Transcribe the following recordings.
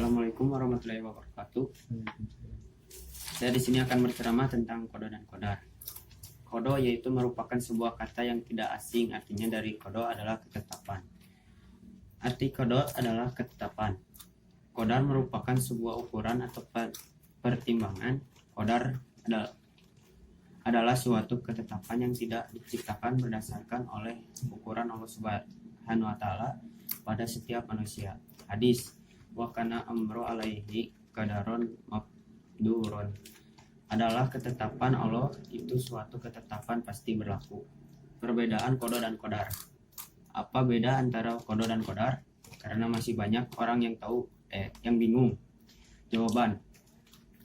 Assalamualaikum warahmatullahi wabarakatuh. Saya di sini akan berceramah tentang kodo dan kodar. Kodo yaitu merupakan sebuah kata yang tidak asing, artinya dari kodo adalah ketetapan. Arti kodo adalah ketetapan. Kodar merupakan sebuah ukuran atau pertimbangan. Kodar adalah suatu ketetapan yang tidak diciptakan berdasarkan oleh ukuran Allah Subhanahu wa Ta'ala pada setiap manusia. Hadis wa kana amru alaihi qadaron maqdurun adalah ketetapan Allah itu suatu ketetapan pasti berlaku. Perbedaan kodo dan kodar. Apa beda antara kodo dan kodar? Karena masih banyak orang yang yang bingung. Jawaban: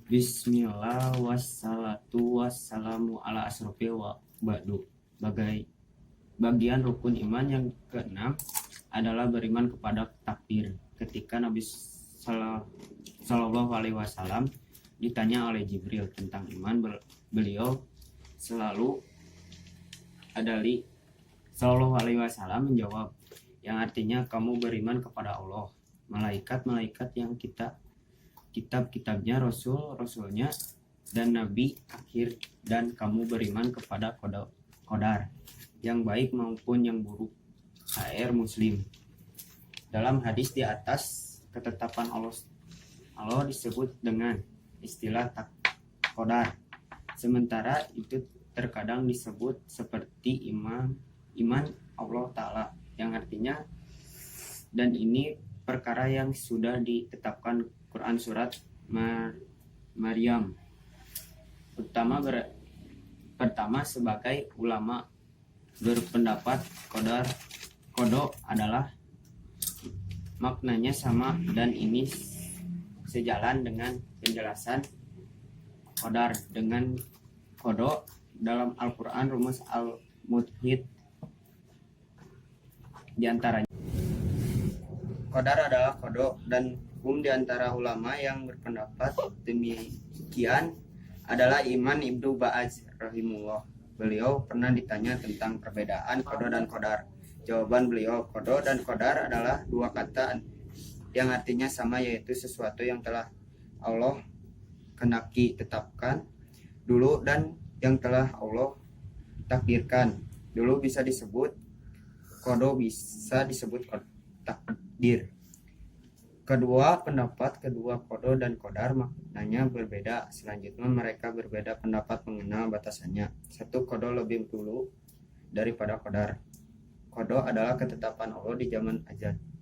Bismillah wassalatu wassalamu ala asrofil wa ba'du. Bagian rukun iman yang keenam adalah beriman kepada takdir. Ketika Nabi Shallallahu Alaihi Wasallam ditanya oleh Jibril tentang iman, beliau selalu Shallallahu Alaihi Wasallam menjawab, yang artinya kamu beriman kepada Allah, malaikat-malaikat yang kitab-kitabnya, rasulnya, dan nabi akhir, dan kamu beriman kepada kodar yang baik maupun yang buruk. HR Muslim. Dalam hadis di atas, ketetapan Allah disebut dengan istilah kodar. Sementara itu terkadang disebut seperti iman Allah Ta'ala, yang artinya dan ini perkara yang sudah ditetapkan Quran surat Maryam. Pertama, sebagai ulama berpendapat kodo adalah maknanya sama, dan ini sejalan dengan penjelasan kodar dengan kodo dalam Al-Quran. Rumus Al-Mudhid diantaranya. Kodar adalah kodo, dan diantara ulama yang berpendapat demikian adalah Iman Ibnu Ba'az rahimullah. Beliau pernah ditanya tentang perbedaan kodo dan kodar. Jawaban beliau, kodo dan kodar adalah dua kata yang artinya sama, yaitu sesuatu yang telah Allah kenaki tetapkan dulu dan yang telah Allah takdirkan dulu. Bisa disebut kodo, bisa disebut takdir. Kedua kodo dan kodar maknanya berbeda. Selanjutnya mereka berbeda pendapat mengenal batasannya. Satu, kodo lebih dulu daripada kodar. Kodo adalah ketetapan Allah di zaman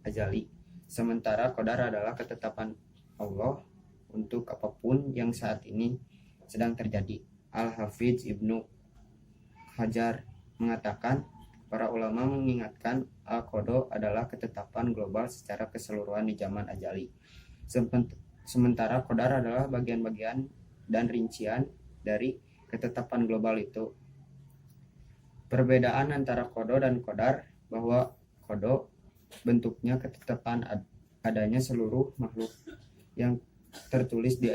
ajali, sementara kodar adalah ketetapan Allah untuk apapun yang saat ini sedang terjadi. Al-Hafidz Ibnu Hajar mengatakan, para ulama mengingatkan al-kodo adalah ketetapan global secara keseluruhan di zaman ajali, sementara kodar adalah bagian-bagian dan rincian dari ketetapan global itu. Perbedaan antara kodo dan kodar, bahwa kodo bentuknya ketetapan adanya seluruh makhluk yang tertulis di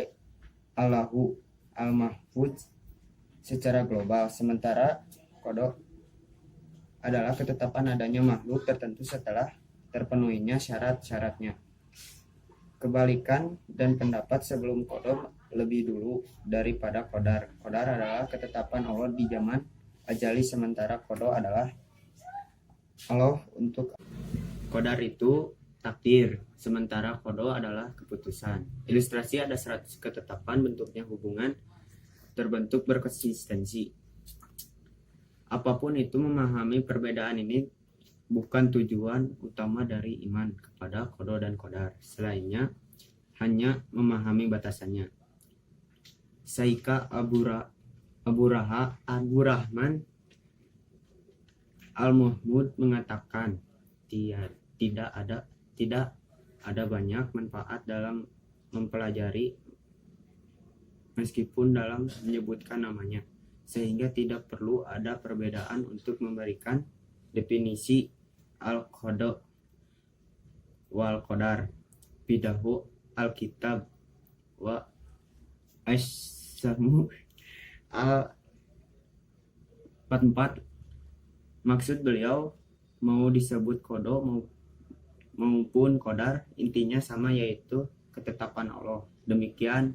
Allahu Al-Mahfuz secara global, sementara kodo adalah ketetapan adanya makhluk tertentu setelah terpenuhinya syarat-syaratnya. Kebalikan dan pendapat sebelum kodo lebih dulu daripada kodar. Kodar adalah ketetapan Allah di zaman ajali, sementara kodo adalah Allah untuk kodar itu takdir, sementara kodo adalah keputusan. Ilustrasi: ada 100 ketetapan, bentuknya hubungan terbentuk berkonsistensi. Apapun itu, memahami perbedaan ini bukan tujuan utama dari iman kepada kodo dan kodar. Selainnya hanya memahami batasannya. Saika Abu Rahman Al-Muhmud mengatakan, tidak ada banyak manfaat dalam mempelajari meskipun dalam menyebutkan namanya, sehingga tidak perlu ada perbedaan untuk memberikan definisi al-kodo wal kodar. Bidahu al-kitab wa asyamu al-44. Maksud beliau, mau disebut kodo maupun kodar, intinya sama, yaitu ketetapan Allah. Demikian